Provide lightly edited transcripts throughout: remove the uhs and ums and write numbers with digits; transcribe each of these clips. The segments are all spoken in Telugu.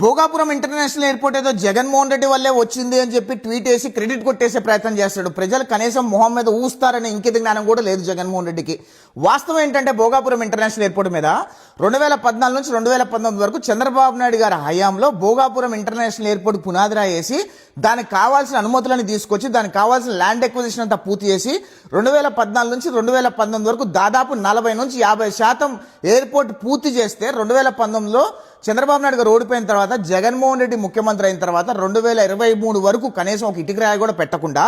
భోగాపురం ఇంటర్నేషనల్ ఎయిర్పోర్ట్ ఏదో జగన్మోహన్ రెడ్డి వల్లే వచ్చింది అని చెప్పి ట్వీట్ వేసి క్రెడిట్ కొట్టేసే ప్రయత్నం చేస్తాడు. ప్రజలు కనీసం మొహం మీద ఊస్తారనే ఇంకిత జ్ఞానం కూడా లేదు జగన్మోహన్ రెడ్డికి. వాస్తవం ఏంటంటే భోగాపురం ఇంటర్నేషనల్ ఎయిర్పోర్ట్ మీద 2014 నుంచి 2019 వరకు చంద్రబాబు నాయుడు గారి హయాంలో భోగాపురం ఇంటర్నేషనల్ ఎయిర్పోర్ట్ పునాదిరా వేసి దానికి కావాల్సిన అనుమతులను తీసుకొచ్చి దానికి కావాల్సిన ల్యాండ్ ఎక్విజిషన్ అంతా పూర్తి చేసి 2014 నుంచి 2019 వరకు దాదాపు 40 నుంచి 50% ఎయిర్పోర్ట్ పూర్తి చేస్తే 2019లో చంద్రబాబు నాయుడు గారు ఓడిపోయిన తర్వాత జగన్మోహన్ రెడ్డి ముఖ్యమంత్రి అయిన తర్వాత 2023 వరకు కనీసం ఒక ఇటుక రాయి కూడా పెట్టకుండా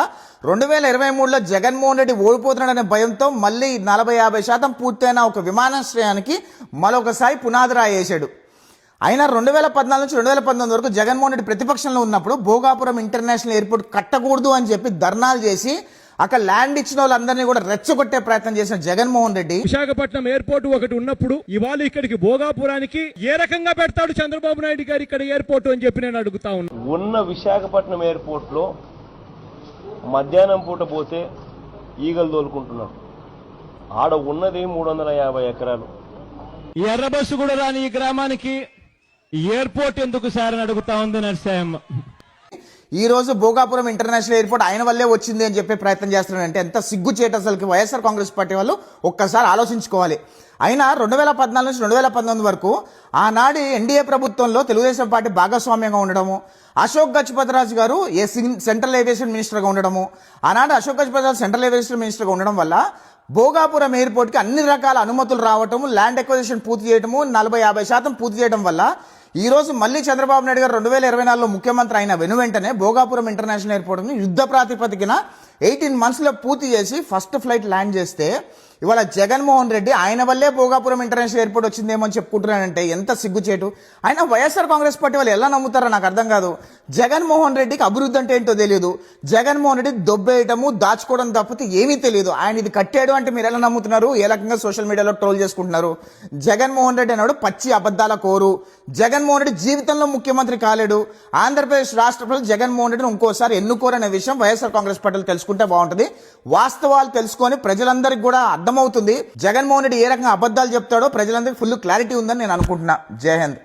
2023లో జగన్మోహన్ రెడ్డి ఓడిపోతున్నాడనే భయంతో మళ్ళీ 40-50% పూర్తయిన ఒక విమానాశ్రయానికి మరొకసారి పునాది రాయి వేశాడు. అయినా 2014 నుంచి 2019 వరకు జగన్మోహన్ రెడ్డి ప్రతిపక్షంలో ఉన్నప్పుడు భోగాపురం ఇంటర్నేషనల్ ఎయిర్పోర్ట్ కట్టకూడదు అని చెప్పి ధర్నాలు చేసి అక్కడ ల్యాండ్ ఇచ్చిన వాళ్ళందరినీ కూడా రెచ్చగొట్టే ప్రయత్నం చేసిన జగన్మోహన్ రెడ్డి విశాఖపట్నం ఎయిర్పోర్ట్ ఒకటి ఉన్నప్పుడు ఇవాళ ఇక్కడికి భోగాపురానికి ఏ రకంగా పెడతాడు చంద్రబాబు నాయుడు గారు ఇక్కడ ఎయిర్పోర్ట్ అని చెప్పి నేను అడుగుతా ఉన్నా. ఉన్న విశాఖపట్నం ఎయిర్పోర్ట్ లో మధ్యాహ్నం పూట పోతే ఈగలు తోలుకుంటున్నారు. ఆడ ఉన్నది 350 ఎకరాలు. ఎర్ర బస్సు కూడా రాని ఈ గ్రామానికి ఎయిర్పోర్ట్ ఎందుకు సార్ అని అడుగుతా ఉంది నరసింహ. ఈ రోజు భోగాపురం ఇంటర్నేషనల్ ఎయిర్పోర్ట్ ఆయన వల్లే వచ్చింది అని చెప్పే ప్రయత్నం చేస్తున్నారంటే ఎంత సిగ్గుచేట అసలుకి. వైఎస్ఆర్ కాంగ్రెస్ పార్టీ వాళ్ళు ఒక్కసారి ఆలోచించుకోవాలి. అయినా 2014 నుంచి 2019 వరకు ఆనాడు ఎన్డీఏ ప్రభుత్వంలో తెలుగుదేశం పార్టీ భాగస్వామ్యంగా ఉండడము, అశోక్ గజపతిరాజు గారు సెంట్రల్ ఏవియేషన్ మినిస్టర్గా ఉండడము, ఆనాడు అశోక్ గజపతిరాజు సెంట్రల్ ఏవియేషన్ మినిస్టర్గా ఉండడం వల్ల భోగాపురం ఎయిర్పోర్ట్కి అన్ని రకాల అనుమతులు రావటము, ల్యాండ్ ఎక్విజిషన్ పూర్తి చేయడము, 40-50% పూర్తి చేయడం వల్ల ఈ రోజు మళ్ళీ చంద్రబాబు నాయుడు గారు 2024లో ముఖ్యమంత్రి అయిన వెనువెంటనే భోగాపురం ఇంటర్నేషనల్ ఎయిర్పోర్ట్ని యుద్ధ ప్రాతిపదికన 18 monthsలో పూర్తి చేసి ఫస్ట్ ఫ్లైట్ ల్యాండ్ చేస్తే ఇవాళ జగన్మోహన్ రెడ్డి ఆయన వల్లే భోగాపురం ఇంటర్నేషనల్ ఎయిర్పోర్ట్ వచ్చిందేమో అని చెప్పుకుంటున్నానంటే ఎంత సిగ్గుచేటు. ఆయన వైఎస్ఆర్ కాంగ్రెస్ పార్టీ వాళ్ళు ఎలా నమ్ముతారో నాకు అర్థం కాదు. జగన్మోహన్ రెడ్డికి అభివృద్ధి అంటే ఏంటో తెలియదు. జగన్మోహన్ రెడ్డి దొబ్బేయటము దాచుకోవడం తప్పితే ఏమీ తెలియదు. ఆయన ఇది కట్టాడు అంటే మీరు ఎలా నమ్ముతున్నారు? ఏ రకంగా సోషల్ మీడియాలో ట్రోల్ చేసుకుంటున్నారు. జగన్మోహన్ రెడ్డి అన్నాడు పచ్చి అబద్ధాల కోరు. జగన్మోహన్ రెడ్డి జీవితంలో ముఖ్యమంత్రి కాలేడు. ఆంధ్రప్రదేశ్ రాష్ట్ర ప్రజలు జగన్మోహన్ రెడ్డిని ఇంకోసారి ఎన్నుకోరనే విషయం వైఎస్ఆర్ కాంగ్రెస్ పార్టీలు తెలుసుకుంటే బాగుంటుంది. వాస్తవాలు తెలుసుకొని ప్రజలందరికీ కూడా అర్థమవుతుంది జగన్మోహన్ రెడ్డి ఏ రకంగా అబద్ధాలు చెప్తాడో ప్రజలందరికీ ఫుల్ క్లారిటీ ఉందని నేను అనుకుంటున్నా. జై హింద్.